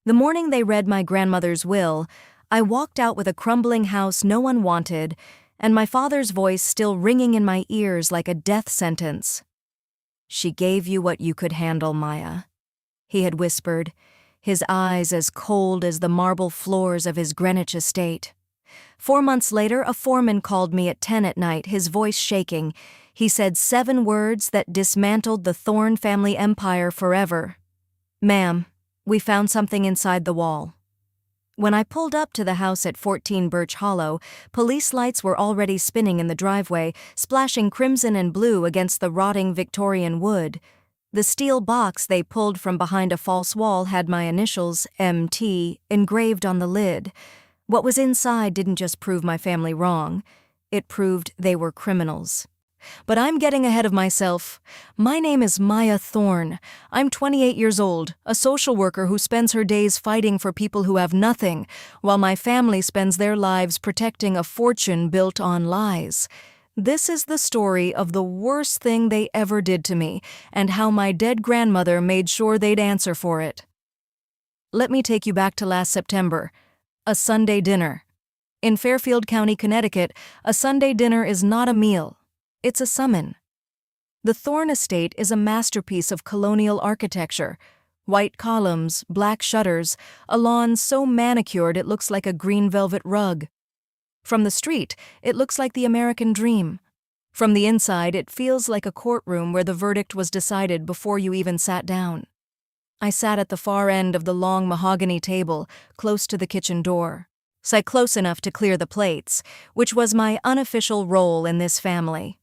The morning they read my grandmother's will, I walked out with a crumbling house no one wanted, and my father's voice still ringing in my ears like a death sentence. "She gave you what you could handle, Maya," he had whispered, his eyes as cold as the marble floors of his Greenwich estate. 4 months later, a foreman called me at 10 at night, his voice shaking. He said 7 words that dismantled the Thorne family empire forever. "Ma'am, we found something inside the wall." When I pulled up to the house at 14 Birch Hollow, police lights were already spinning in the driveway, splashing crimson and blue against the rotting Victorian wood. The steel box they pulled from behind a false wall had my initials, MT, engraved on the lid. What was inside didn't just prove my family wrong, it proved they were criminals. But I'm getting ahead of myself. My name is Maya Thorne. I'm 28 years old, a social worker who spends her days fighting for people who have nothing, while my family spends their lives protecting a fortune built on lies. This is the story of the worst thing they ever did to me, and how my dead grandmother made sure they'd answer for it. Let me take you back to last September. A Sunday dinner. In Fairfield County, Connecticut, a Sunday dinner is not a meal. It's a summon. The Thorne estate is a masterpiece of colonial architecture. White columns, black shutters, a lawn so manicured it looks like a green velvet rug. From the street, it looks like the American dream. From the inside, it feels like a courtroom where the verdict was decided before you even sat down. I sat at the far end of the long mahogany table, close to the kitchen door. Sat close enough to clear the plates, which was my unofficial role in this family.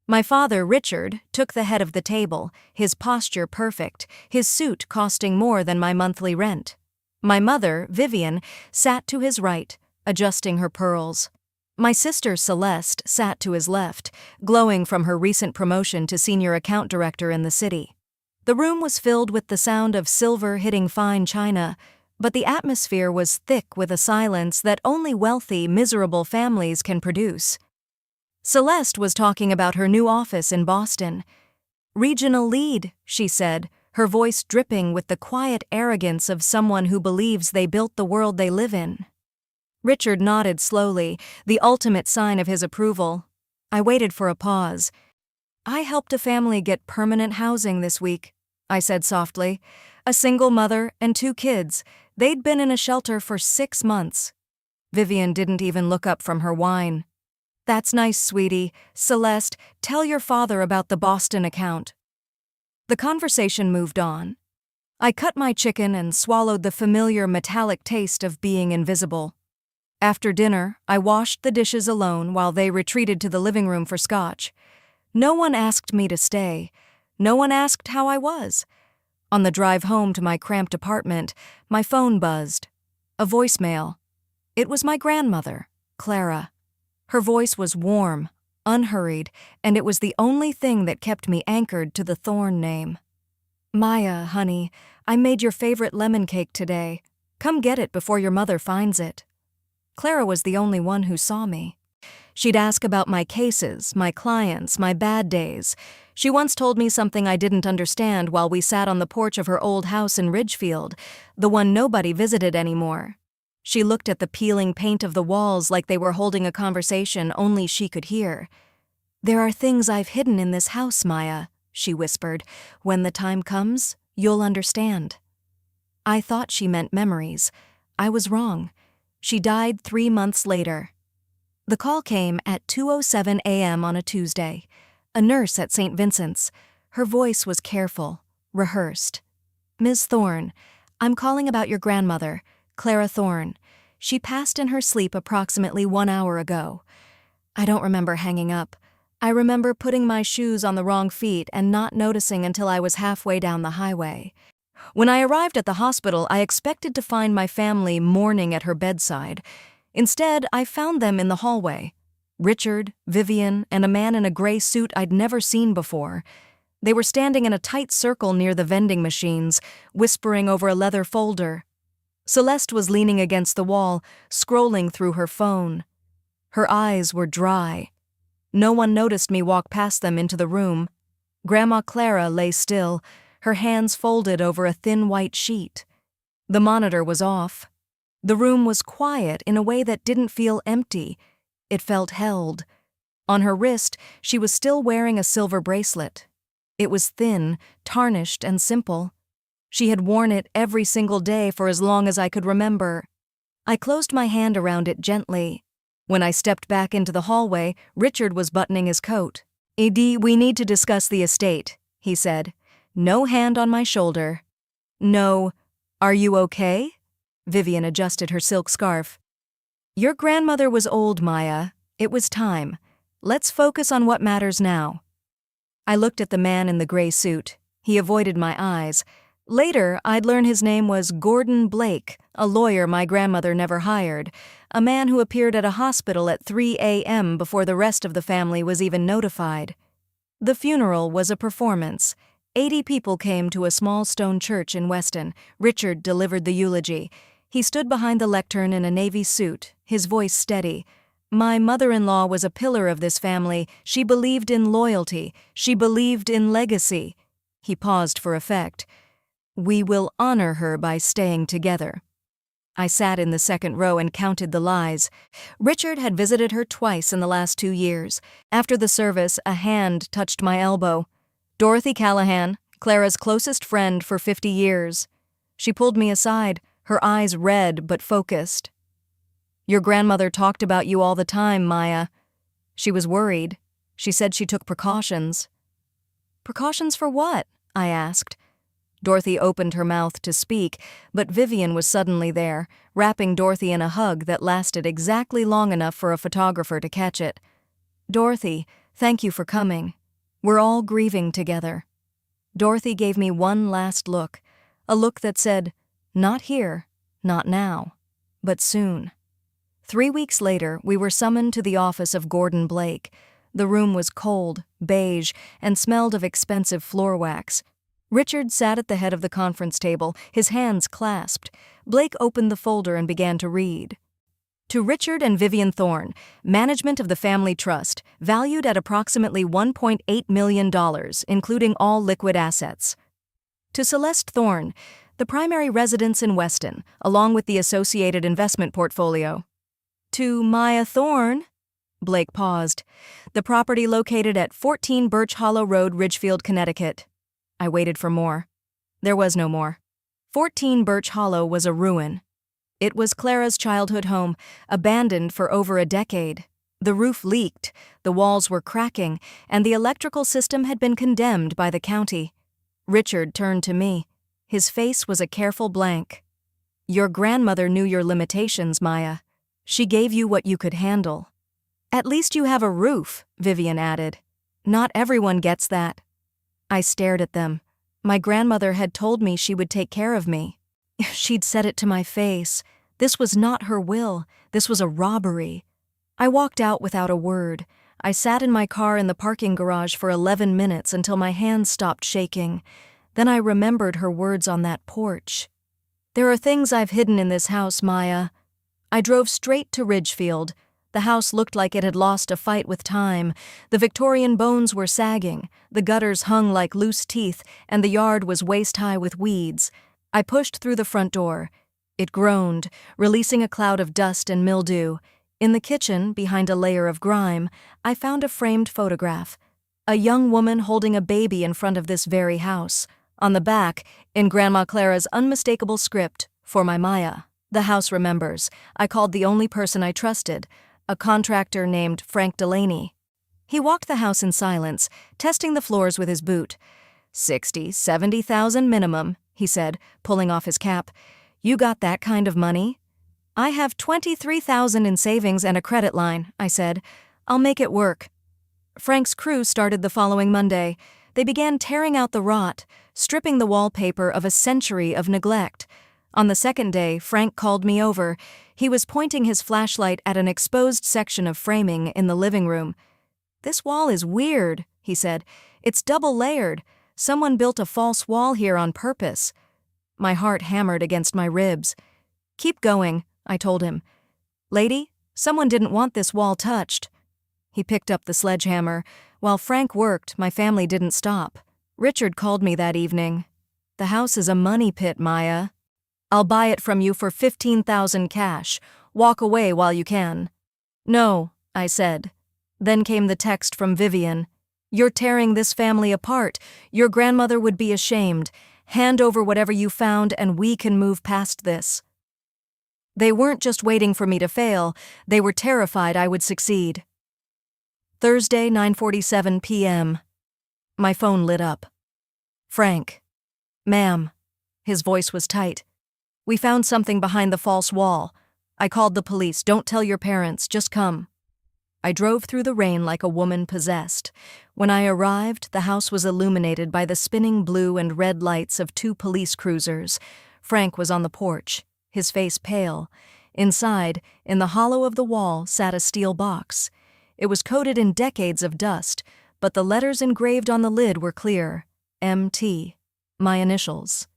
My father, Richard, took the head of the table, his posture perfect, his suit costing more than my monthly rent. My mother, Vivian, sat to his right, adjusting her pearls. My sister, Celeste, sat to his left, glowing from her recent promotion to senior account director in the city. The room was filled with the sound of silver hitting fine china, but the atmosphere was thick with a silence that only wealthy, miserable families can produce. Celeste was talking about her new office in Boston. "Regional lead," she said, her voice dripping with the quiet arrogance of someone who believes they built the world they live in. Richard nodded slowly, the ultimate sign of his approval. I waited for a pause. "I helped a family get permanent housing this week," I said softly. "A single mother and 2 kids. They'd been in a shelter for 6 months. Vivian didn't even look up from her wine. "That's nice, sweetie. Celeste, tell your father about the Boston account." The conversation moved on. I cut my chicken and swallowed the familiar metallic taste of being invisible. After dinner, I washed the dishes alone while they retreated to the living room for scotch. No one asked me to stay. No one asked how I was. On the drive home to my cramped apartment, my phone buzzed. A voicemail. It was my grandmother, Clara. Her voice was warm, unhurried, and it was the only thing that kept me anchored to the Thorne name. "Maya, honey, I made your favorite lemon cake today. Come get it before your mother finds it." Clara was the only one who saw me. She'd ask about my cases, my clients, my bad days. She once told me something I didn't understand while we sat on the porch of her old house in Ridgefield, the one nobody visited anymore. She looked at the peeling paint of the walls like they were holding a conversation only she could hear. "There are things I've hidden in this house, Maya," she whispered. "When the time comes, you'll understand." I thought she meant memories. I was wrong. She died 3 months later. The call came at 2:07 a.m. on a Tuesday. A nurse at St. Vincent's. Her voice was careful, rehearsed. "Ms. Thorne, I'm calling about your grandmother, Clara Thorne. She passed in her sleep approximately 1 hour ago." I don't remember hanging up. I remember putting my shoes on the wrong feet and not noticing until I was halfway down the highway. When I arrived at the hospital, I expected to find my family mourning at her bedside. Instead, I found them in the hallway. Richard, Vivian, and a man in a gray suit I'd never seen before. They were standing in a tight circle near the vending machines, whispering over a leather folder. Celeste was leaning against the wall, scrolling through her phone. Her eyes were dry. No one noticed me walk past them into the room. Grandma Clara lay still, her hands folded over a thin white sheet. The monitor was off. The room was quiet in a way that didn't feel empty. It felt held. On her wrist, she was still wearing a silver bracelet. It was thin, tarnished, and simple. She had worn it every single day for as long as I could remember. I closed my hand around it gently. When I stepped back into the hallway, Richard was buttoning his coat. "Edie, we need to discuss the estate," he said. "No hand on my shoulder." "No. Are you okay?" Vivian adjusted her silk scarf. "Your grandmother was old, Maya. It was time. Let's focus on what matters now." I looked at the man in the gray suit. He avoided my eyes. Later, I'd learn his name was Gordon Blake, a lawyer my grandmother never hired, a man who appeared at a hospital at 3 a.m. before the rest of the family was even notified. The funeral was a performance. 80 people came to a small stone church in Weston. Richard delivered the eulogy. He stood behind the lectern in a navy suit, his voice steady. "My mother-in-law was a pillar of this family. She believed in loyalty. She believed in legacy." He paused for effect. "We will honor her by staying together." I sat in the second row and counted the lies. Richard had visited her twice in the last 2 years. After the service, a hand touched my elbow. "Dorothy Callahan, Clara's closest friend for 50 years. She pulled me aside, her eyes red but focused. "Your grandmother talked about you all the time, Maya." She was worried. She said she took precautions. "Precautions for what?" I asked. Dorothy opened her mouth to speak, but Vivian was suddenly there, wrapping Dorothy in a hug that lasted exactly long enough for a photographer to catch it. "Dorothy, thank you for coming. We're all grieving together." Dorothy gave me one last look, a look that said, "Not here, not now, but soon." 3 weeks later, we were summoned to the office of Gordon Blake. The room was cold, beige, and smelled of expensive floor wax. Richard sat at the head of the conference table, his hands clasped. Blake opened the folder and began to read. "To Richard and Vivian Thorne, management of the family trust, valued at approximately $1.8 million, including all liquid assets. To Celeste Thorne, the primary residence in Weston, along with the associated investment portfolio. To Maya Thorne," Blake paused, "the property located at 14 Birch Hollow Road, Ridgefield, Connecticut." I waited for more. There was no more. 14 Birch Hollow was a ruin. It was Clara's childhood home, abandoned for over a decade. The roof leaked, the walls were cracking, and the electrical system had been condemned by the county. Richard turned to me. His face was a careful blank. "Your grandmother knew your limitations, Maya. She gave you what you could handle." "At least you have a roof," Vivian added. "Not everyone gets that." I stared at them. My grandmother had told me she would take care of me. She'd said it to my face. This was not her will. This was a robbery. I walked out without a word. I sat in my car in the parking garage for 11 minutes until my hands stopped shaking. Then I remembered her words on that porch. "There are things I've hidden in this house, Maya." I drove straight to Ridgefield. The house looked like it had lost a fight with time. The Victorian bones were sagging, the gutters hung like loose teeth, and the yard was waist-high with weeds. I pushed through the front door. It groaned, releasing a cloud of dust and mildew. In the kitchen, behind a layer of grime, I found a framed photograph. A young woman holding a baby in front of this very house. On the back, in Grandma Clara's unmistakable script, "For my Maya. The house remembers. I called the only person I trusted, a contractor named Frank Delaney." He walked the house in silence, testing the floors with his boot. 70,000 minimum, he said, pulling off his cap. "You got that kind of money?" "I have 23,000 in savings and a credit line," I said. "I'll make it work." Frank's crew started the following Monday. They began tearing out the rot, stripping the wallpaper of a century of neglect. On the second day, Frank called me over. He was pointing his flashlight at an exposed section of framing in the living room. "This wall is weird," he said. "It's double-layered. Someone built a false wall here on purpose." My heart hammered against my ribs. "Keep going," I told him. "Lady, someone didn't want this wall touched." He picked up the sledgehammer. While Frank worked, my family didn't stop. Richard called me that evening. "The house is a money pit, Maya." I'll buy it from you for 15,000 cash. Walk away while you can." "No," I said. Then came the text from Vivian. "You're tearing this family apart. Your grandmother would be ashamed. Hand over whatever you found and we can move past this." They weren't just waiting for me to fail, they were terrified I would succeed. Thursday, 9:47 p.m. My phone lit up. "Frank." "Ma'am." His voice was tight. "We found something behind the false wall. I called the police. Don't tell your parents, just come." I drove through the rain like a woman possessed. When I arrived, the house was illuminated by the spinning blue and red lights of 2 police cruisers. Frank was on the porch, his face pale. Inside, in the hollow of the wall, sat a steel box. It was coated in decades of dust, but the letters engraved on the lid were clear. M.T., my initials.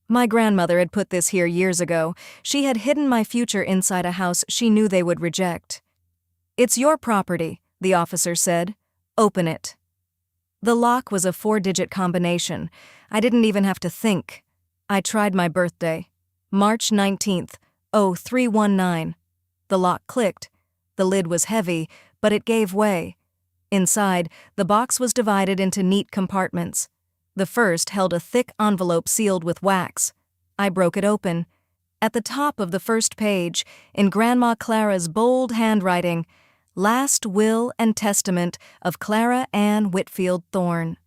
My grandmother had put this here years ago. She had hidden my future inside a house she knew they would reject. "It's your property," the officer said. "Open it." The lock was a 4-digit combination. I didn't even have to think. I tried my birthday. March 19th, 0319. The lock clicked. The lid was heavy, but it gave way. Inside, the box was divided into neat compartments. The first held a thick envelope sealed with wax. I broke it open. At the top of the first page, in Grandma Clara's bold handwriting, "Last Will and Testament of Clara Ann Whitfield Thorne."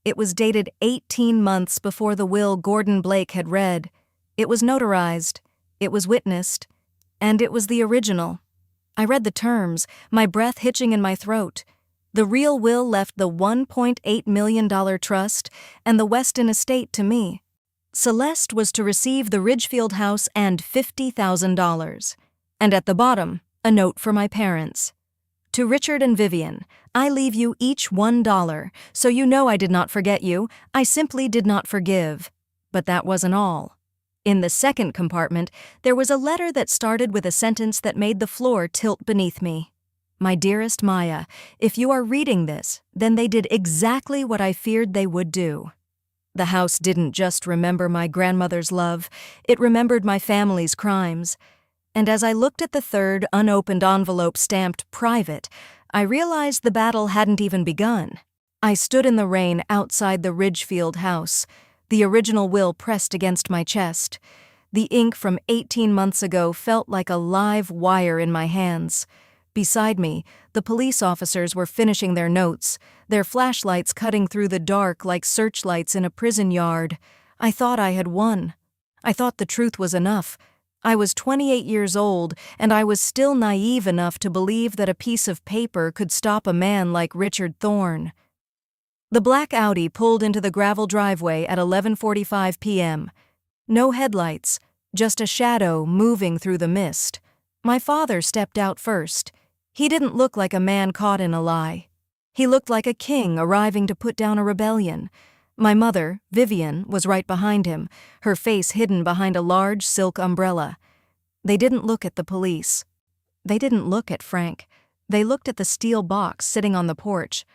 It was dated 18 months before the will Gordon Blake had read. It was notarized. It was witnessed. And it was the original. I read the terms, my breath hitching in my throat. The real will left the $1.8 million trust and the Weston estate to me. Celeste was to receive the Ridgefield house and $50,000. And at the bottom, a note for my parents. "To Richard and Vivian, I leave you each $1, so you know I did not forget you. I simply did not forgive." But that wasn't all. In the second compartment, there was a letter that started with a sentence that made the floor tilt beneath me. "My dearest Maya, if you are reading this, then they did exactly what I feared they would do." The house didn't just remember my grandmother's love, it remembered my family's crimes. And as I looked at the third, unopened envelope stamped "Private," I realized the battle hadn't even begun. I stood in the rain outside the Ridgefield house, the original will pressed against my chest. The ink from 18 months ago felt like a live wire in my hands. Beside me, the police officers were finishing their notes, their flashlights cutting through the dark like searchlights in a prison yard. I thought I had won. I thought the truth was enough. I was 28 years old, and I was still naive enough to believe that a piece of paper could stop a man like Richard Thorne. The black Audi pulled into the gravel driveway at 11:45 p.m. No headlights, just a shadow moving through the mist. My father stepped out first. He didn't look like a man caught in a lie. He looked like a king arriving to put down a rebellion. My mother, Vivian, was right behind him, her face hidden behind a large silk umbrella. They didn't look at the police. They didn't look at Frank. They looked at the steel box sitting on the porch.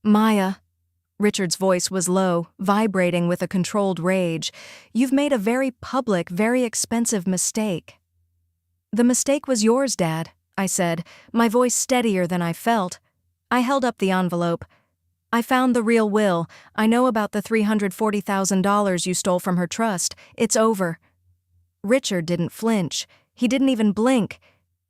"Maya," Richard's voice was low, vibrating with a controlled rage, "you've made a very public, very expensive mistake." "The mistake was yours, Dad," I said, my voice steadier than I felt. I held up the envelope. "I found the real will. I know about the $340,000 you stole from her trust. It's over." Richard didn't flinch. He didn't even blink.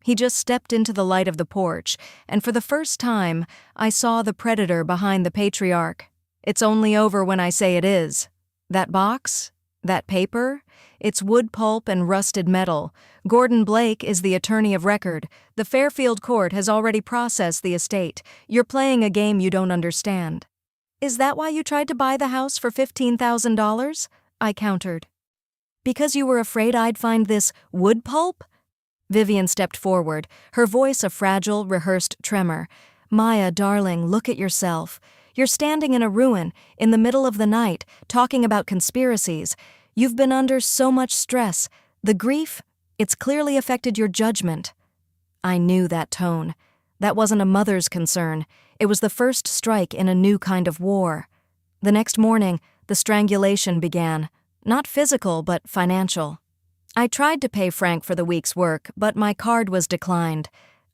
He just stepped into the light of the porch, and for the first time, I saw the predator behind the patriarch. It's only over when I say it is. That box? That paper? It's wood pulp and rusted metal. Gordon Blake is the attorney of record. The Fairfield court has already processed the estate. You're playing a game you don't understand. "Is that why you tried to buy the house for $15,000? I countered. "Because you were afraid I'd find this wood pulp?" Vivian stepped forward, her voice a fragile, rehearsed tremor. "Maya, darling, look at yourself. You're standing in a ruin, in the middle of the night, talking about conspiracies. You've been under so much stress. The grief, it's clearly affected your judgment." I knew that tone. That wasn't a mother's concern. It was the first strike in a new kind of war. The next morning, the strangulation began. Not physical, but financial. I tried to pay Frank for the week's work, but my card was declined.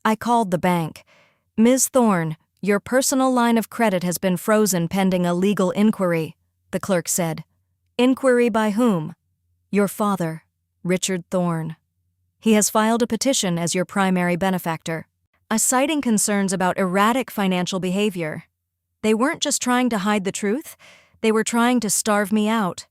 I called the bank. "Ms. Thorne, your personal line of credit has been frozen pending a legal inquiry," the clerk said. "Inquiry by whom?" "Your father, Richard Thorne. He has filed a petition as your primary benefactor, citing concerns about erratic financial behavior. They weren't just trying to hide the truth, they were trying to starve me out.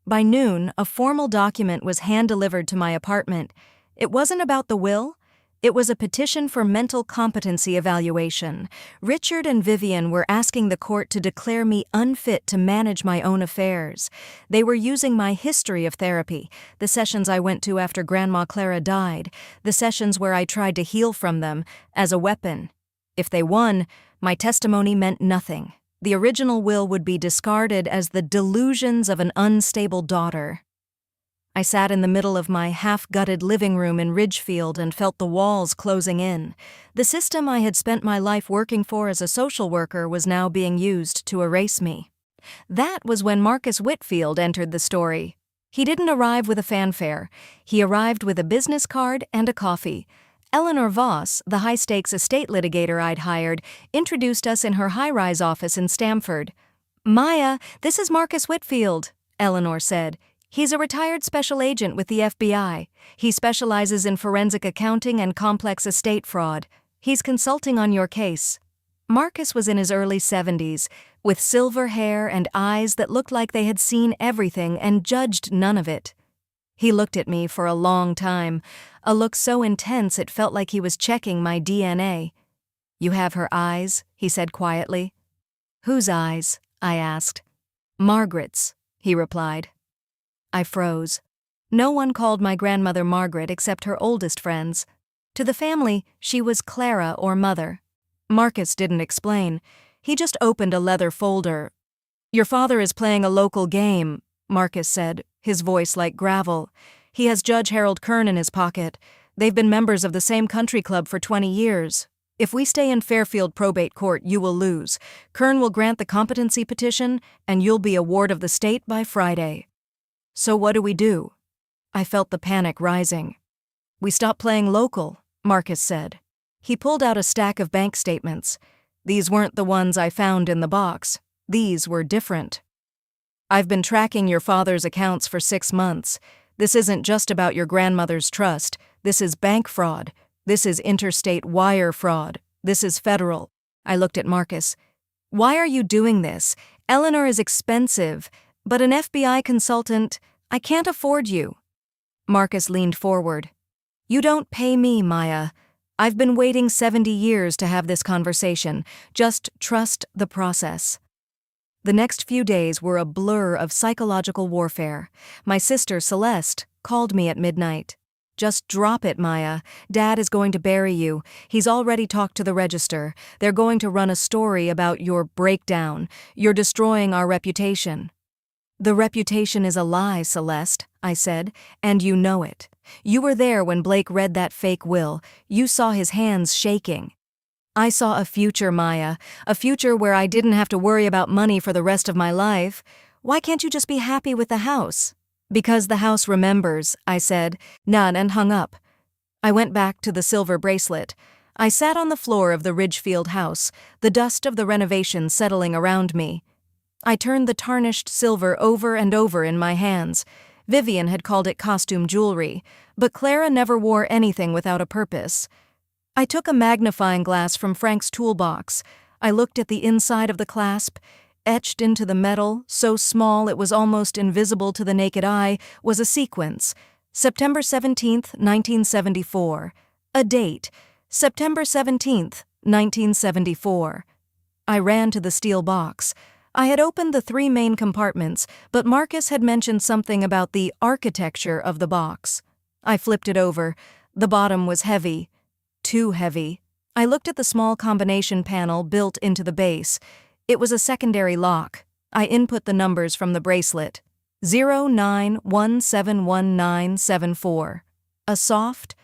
By noon, a formal document was hand-delivered to my apartment. It wasn't about the will. It was a petition for mental competency evaluation. Richard and Vivian were asking the court to declare me unfit to manage my own affairs. They were using my history of therapy, the sessions I went to after Grandma Clara died, the sessions where I tried to heal from them, as a weapon. If they won, my testimony meant nothing. The original will would be discarded as the delusions of an unstable daughter. I sat in the middle of my half-gutted living room in Ridgefield and felt the walls closing in. The system I had spent my life working for as a social worker was now being used to erase me. That was when Marcus Whitfield entered the story. He didn't arrive with a fanfare. He arrived with a business card and a coffee. Eleanor Voss, the high-stakes estate litigator I'd hired, introduced us in her high-rise office in Stamford. "Maya, this is Marcus Whitfield," Eleanor said. "He's a retired special agent with the FBI. He specializes in forensic accounting and complex estate fraud. He's consulting on your case." Marcus was in his early 70s, with silver hair and eyes that looked like they had seen everything and judged none of it. He looked at me for a long time, a look so intense it felt like he was checking my DNA. "You have her eyes," he said quietly. "Whose eyes?" I asked. "Margaret's," he replied. I froze. No one called my grandmother Margaret except her oldest friends. To the family, she was Clara or Mother. Marcus didn't explain. He just opened a leather folder. "Your father is playing a local game," Marcus said, his voice like gravel. "He has Judge Harold Kern in his pocket. They've been members of the same country club for 20 years. If we stay in Fairfield probate court, you will lose. Kern will grant the competency petition, and you'll be a ward of the state by Friday." "So what do we do?" I felt the panic rising. "We stop playing local," Marcus said. He pulled out a stack of bank statements. These weren't the ones I found in the box. These were different. "I've been tracking your father's accounts for 6 months. This isn't just about your grandmother's trust. This is bank fraud. This is interstate wire fraud. This is federal." I looked at Marcus. "Why are you doing this? Eleanor is expensive, but an FBI consultant, I can't afford you." Marcus leaned forward. "You don't pay me, Maya. I've been waiting 70 years to have this conversation. Just trust the process." The next few days were a blur of psychological warfare. My sister, Celeste, called me at midnight. "Just drop it, Maya. Dad is going to bury you. He's already talked to the register. They're going to run a story about your breakdown. You're destroying our reputation." "The reputation is a lie, Celeste," I said, "and you know it. You were there when Blake read that fake will. You saw his hands shaking." "I saw a future, Maya, a future where I didn't have to worry about money for the rest of my life. Why can't you just be happy with the house?" "Because the house remembers," I said, none, and hung up. I went back to the silver bracelet. I sat on the floor of the Ridgefield house, the dust of the renovation settling around me. I turned the tarnished silver over and over in my hands. Vivian had called it costume jewelry, but Clara never wore anything without a purpose. I took a magnifying glass from Frank's toolbox. I looked at the inside of the clasp. Etched into the metal, so small it was almost invisible to the naked eye, was a sequence. September 17th, 1974. A date. September 17th, 1974. I ran to the steel box. I had opened the 3 main compartments, but Marcus had mentioned something about the architecture of the box. I flipped it over. The bottom was heavy. Too heavy. I looked at the small combination panel built into the base. It was a secondary lock. I input the numbers from the bracelet. 09171974. A soft,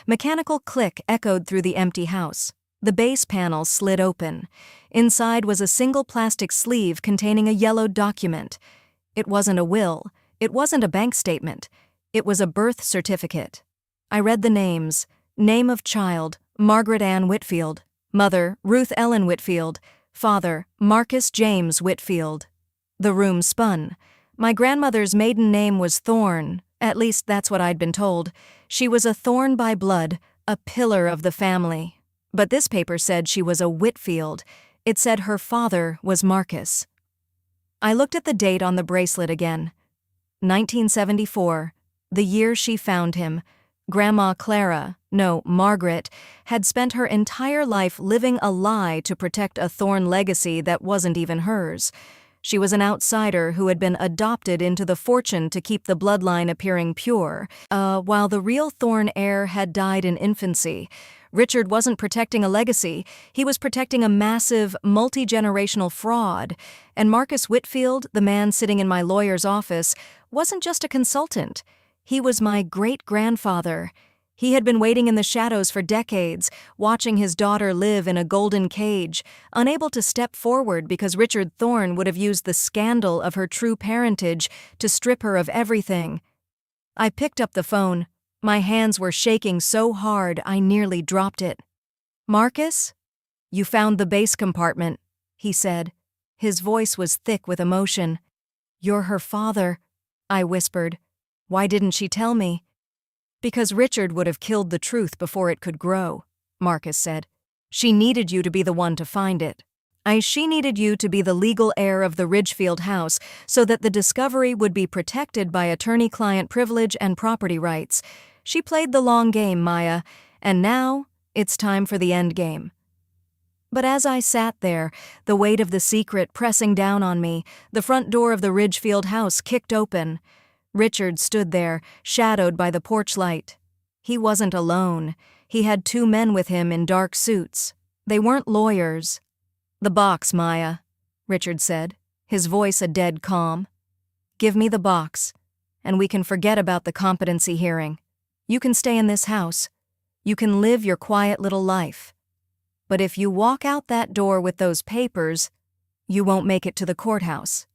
mechanical click echoed through the empty house. The base panel slid open. Inside was a single plastic sleeve containing a yellowed document. It wasn't a will. It wasn't a bank statement. It was a birth certificate. I read the names. Name of child, Margaret Ann Whitfield. Mother, Ruth Ellen Whitfield. Father, Marcus James Whitfield. The room spun. My grandmother's maiden name was Thorne, at least that's what I'd been told. She was a Thorne by blood, a pillar of the family. But this paper said she was a Whitfield. It said her father was Marcus. I looked at the date on the bracelet again. 1974, the year she found him. Grandma Clara, no, Margaret, had spent her entire life living a lie to protect a Thorne legacy that wasn't even hers. She was an outsider who had been adopted into the fortune to keep the bloodline appearing pure, while the real Thorne heir had died in infancy. Richard wasn't protecting a legacy, he was protecting a massive, multi-generational fraud. And Marcus Whitfield, the man sitting in my lawyer's office, wasn't just a consultant. He was my great-grandfather. He had been waiting in the shadows for decades, watching his daughter live in a golden cage, unable to step forward because Richard Thorne would have used the scandal of her true parentage to strip her of everything. I picked up the phone. My hands were shaking so hard I nearly dropped it. "Marcus? You found the base compartment," he said. His voice was thick with emotion. "You're her father," I whispered. "Why didn't she tell me?" "Because Richard would have killed the truth before it could grow," Marcus said. "She needed you to be the one to find it. She needed you to be the legal heir of the Ridgefield house so that the discovery would be protected by attorney-client privilege and property rights. She played the long game, Maya, and now it's time for the end game." But as I sat there, the weight of the secret pressing down on me, the front door of the Ridgefield house kicked open. Richard stood there, shadowed by the porch light. He wasn't alone. He had two men with him in dark suits. They weren't lawyers. "The box, Maya," Richard said, his voice a dead calm. "Give me the box, and we can forget about the competency hearing. You can stay in this house. You can live your quiet little life. But if you walk out that door with those papers, you won't make it to the courthouse."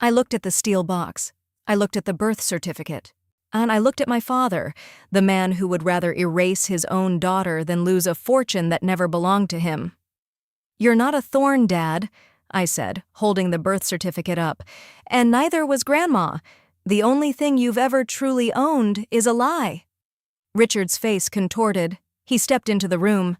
I looked at the steel box. I looked at the birth certificate. And I looked at my father, the man who would rather erase his own daughter than lose a fortune that never belonged to him. "You're not a Thorne, Dad," I said, holding the birth certificate up. "And neither was Grandma. The only thing you've ever truly owned is a lie." Richard's face contorted. He stepped into the room.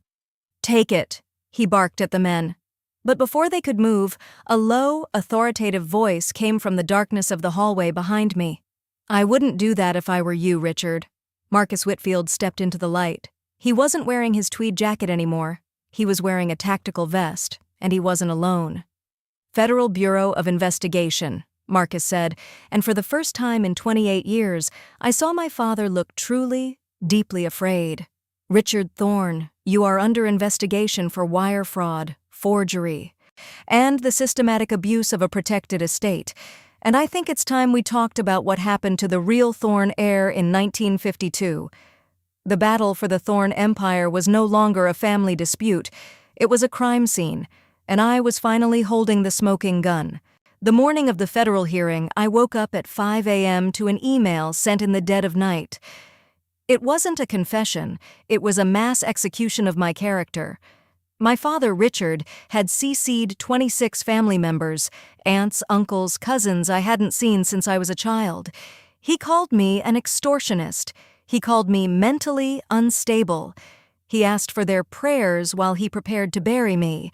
"Take it," he barked at the men. But before they could move, a low, authoritative voice came from the darkness of the hallway behind me. "I wouldn't do that if I were you, Richard." Marcus Whitfield stepped into the light. He wasn't wearing his tweed jacket anymore. He was wearing a tactical vest, and he wasn't alone. "Federal Bureau of Investigation," Marcus said, and for the first time in 28 years, I saw my father look truly, deeply afraid. "Richard Thorne, you are under investigation for wire fraud, forgery, and the systematic abuse of a protected estate, and I think it's time we talked about what happened to the real Thorne heir in 1952. The battle for the Thorne Empire was no longer a family dispute. It was a crime scene, and I was finally holding the smoking gun. The morning of the federal hearing, I woke up at 5 a.m. to an email sent in the dead of night. It wasn't a confession, it was a mass execution of my character. My father, Richard, had CC'd 26 family members, aunts, uncles, cousins I hadn't seen since I was a child. He called me an extortionist. He called me mentally unstable. He asked for their prayers while he prepared to bury me.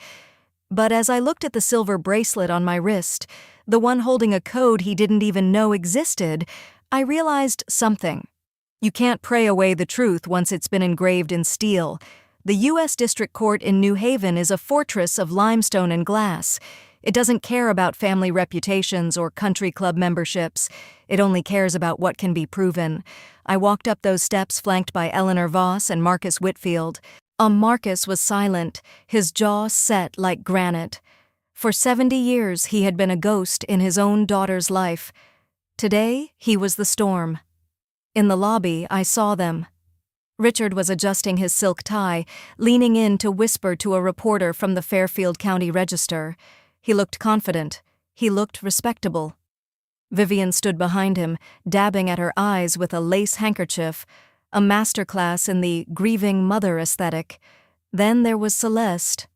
But as I looked at the silver bracelet on my wrist, the one holding a code he didn't even know existed, I realized something. You can't pray away the truth once it's been engraved in steel. The U.S. District Court in New Haven is a fortress of limestone and glass. It doesn't care about family reputations or country club memberships. It only cares about what can be proven. I walked up those steps flanked by Eleanor Voss and Marcus Whitfield. Marcus was silent, his jaw set like granite. For 70 years he had been a ghost in his own daughter's life. Today he was the storm. In the lobby, I saw them. Richard was adjusting his silk tie, leaning in to whisper to a reporter from the Fairfield County Register. He looked confident. He looked respectable. Vivian stood behind him, dabbing at her eyes with a lace handkerchief, a masterclass in the grieving mother aesthetic. Then there was Celeste.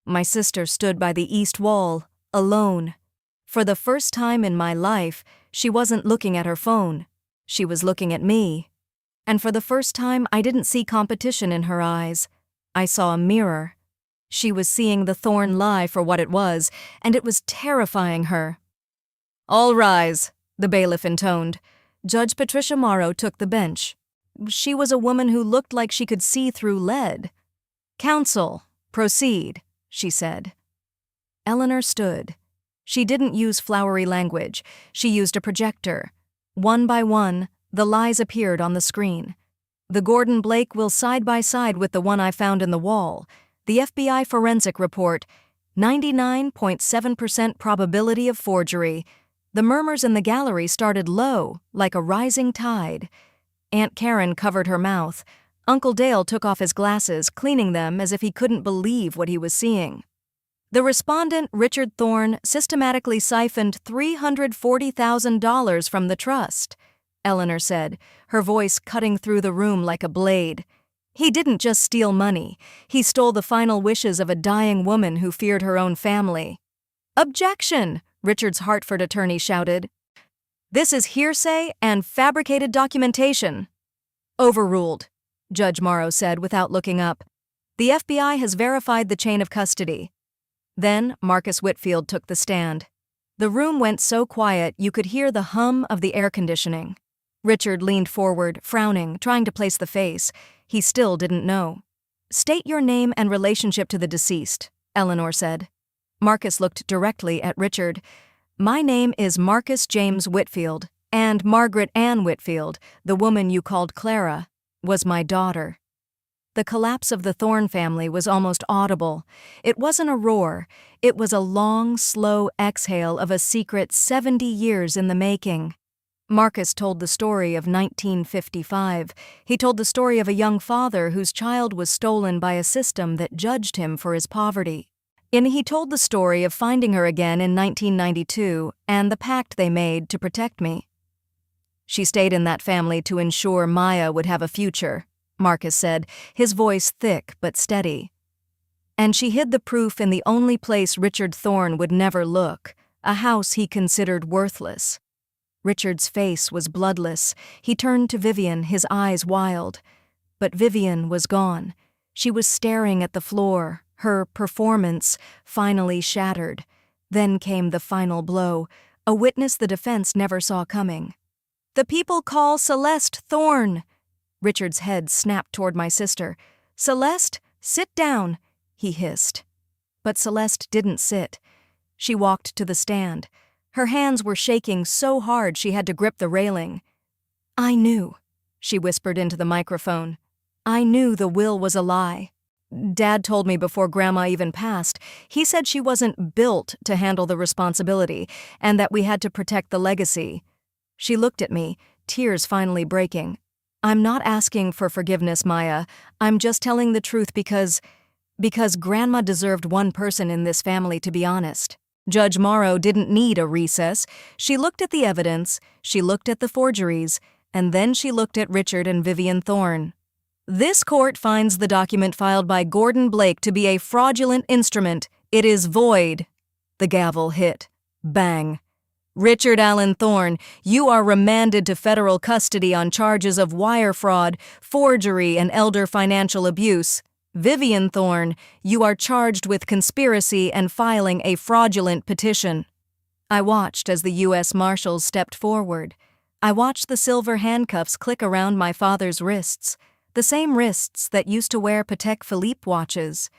My sister stood by the east wall, alone. For the first time in my life, she wasn't looking at her phone. She was looking at me. And for the first time, I didn't see competition in her eyes. I saw a mirror. She was seeing the Thorne lie for what it was, and it was terrifying her. "All rise," the bailiff intoned. Judge Patricia Morrow took the bench. She was a woman who looked like she could see through lead. "Counsel, proceed," she said. Eleanor stood. She didn't use flowery language. She used a projector. One by one, the lies appeared on the screen. The Gordon Blake will side by side with the one I found in the wall. The FBI forensic report, 99.7% probability of forgery. The murmurs in the gallery started low, like a rising tide. Aunt Karen covered her mouth. Uncle Dale took off his glasses, cleaning them as if he couldn't believe what he was seeing. The respondent, Richard Thorne, systematically siphoned $340,000 from the trust, Eleanor said, her voice cutting through the room like a blade. He didn't just steal money. He stole the final wishes of a dying woman who feared her own family. "Objection!" Richard's Hartford attorney shouted. "This is hearsay and fabricated documentation." "Overruled," Judge Morrow said without looking up. "The FBI has verified the chain of custody." Then Marcus Whitfield took the stand. The room went so quiet you could hear the hum of the air conditioning. Richard leaned forward, frowning, trying to place the face. He still didn't know. "State your name and relationship to the deceased," Eleanor said. Marcus looked directly at Richard. "My name is Marcus James Whitfield, and Margaret Ann Whitfield, the woman you called Clara, was my daughter." The collapse of the Thorne family was almost audible. It wasn't a roar. It was a long, slow exhale of a secret 70 years in the making. Marcus told the story of 1955. He told the story of a young father whose child was stolen by a system that judged him for his poverty. And he told the story of finding her again in 1992 and the pact they made to protect me. "She stayed in that family to ensure Maya would have a future," Marcus said, his voice thick but steady. "And she hid the proof in the only place Richard Thorne would never look, a house he considered worthless." Richard's face was bloodless. He turned to Vivian, his eyes wild. But Vivian was gone. She was staring at the floor, her performance finally shattered. Then came the final blow, a witness the defense never saw coming. "The people call Celeste Thorne." Richard's head snapped toward my sister. "Celeste, sit down," he hissed. But Celeste didn't sit. She walked to the stand. Her hands were shaking so hard she had to grip the railing. "I knew," she whispered into the microphone. "I knew the will was a lie. Dad told me before Grandma even passed. He said she wasn't built to handle the responsibility and that we had to protect the legacy." She looked at me, tears finally breaking. "I'm not asking for forgiveness, Maya. I'm just telling the truth because Grandma deserved one person in this family to be honest." Judge Morrow didn't need a recess. She looked at the evidence, she looked at the forgeries, and then she looked at Richard and Vivian Thorne. "This court finds the document filed by Gordon Blake to be a fraudulent instrument. It is void." The gavel hit. Bang. "Richard Allen Thorne, you are remanded to federal custody on charges of wire fraud, forgery, and elder financial abuse. Vivian Thorne, you are charged with conspiracy and filing a fraudulent petition." I watched as the U.S. Marshals stepped forward. I watched the silver handcuffs click around my father's wrists, the same wrists that used to wear Patek Philippe watches.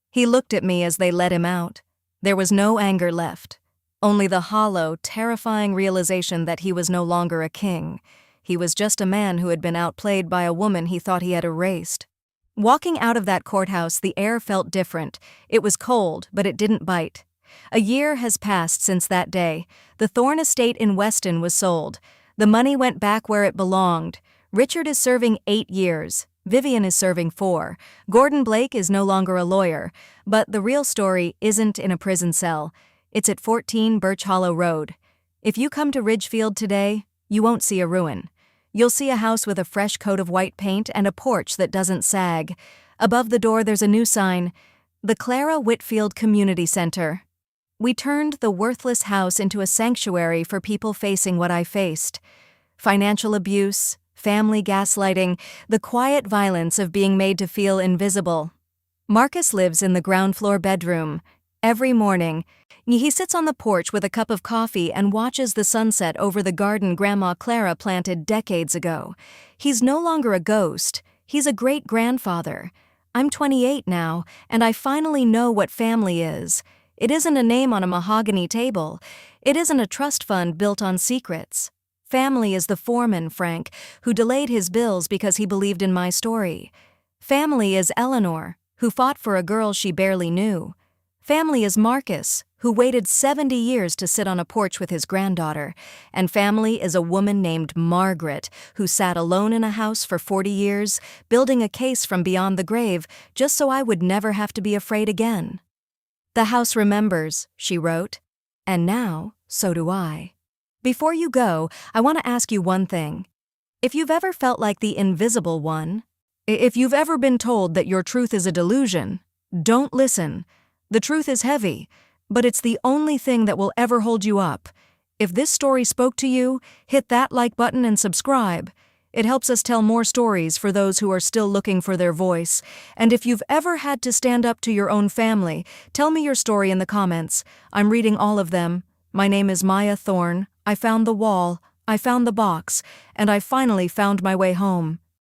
He looked at me as they let him out. There was no anger left, only the hollow, terrifying realization that he was no longer a king. He was just a man who had been outplayed by a woman he thought he had erased. Walking out of that courthouse, the air felt different. It was cold, but it didn't bite. A year has passed since that day. The Thorne estate in Weston was sold. The money went back where it belonged. Richard is serving 8 years. Vivian is serving 4. Gordon Blake is no longer a lawyer. But the real story isn't in a prison cell. It's at 14 Birch Hollow Road. If you come to Ridgefield today, you won't see a ruin. You'll see a house with a fresh coat of white paint and a porch that doesn't sag. Above the door there's a new sign, the Clara Whitfield Community Center. We turned the worthless house into a sanctuary for people facing what I faced. Financial abuse, family gaslighting, the quiet violence of being made to feel invisible. Marcus lives in the ground floor bedroom. Every morning, he sits on the porch with a cup of coffee and watches the sunset over the garden Grandma Clara planted decades ago. He's no longer a ghost, he's a great-grandfather. I'm 28 now, and I finally know what family is. It isn't a name on a mahogany table. It isn't a trust fund built on secrets. Family is the foreman, Frank, who delayed his bills because he believed in my story. Family is Eleanor, who fought for a girl she barely knew. Family is Marcus, who waited 70 years to sit on a porch with his granddaughter. And family is a woman named Margaret, who sat alone in a house for 40 years, building a case from beyond the grave, just so I would never have to be afraid again. The house remembers, she wrote. And now, so do I. Before you go, I want to ask you one thing. If you've ever felt like the invisible one, if you've ever been told that your truth is a delusion, don't listen. The truth is heavy, but it's the only thing that will ever hold you up. If this story spoke to you, hit that like button and subscribe. It helps us tell more stories for those who are still looking for their voice. And if you've ever had to stand up to your own family, tell me your story in the comments. I'm reading all of them. My name is Maya Thorne. I found the wall, I found the box, and I finally found my way home.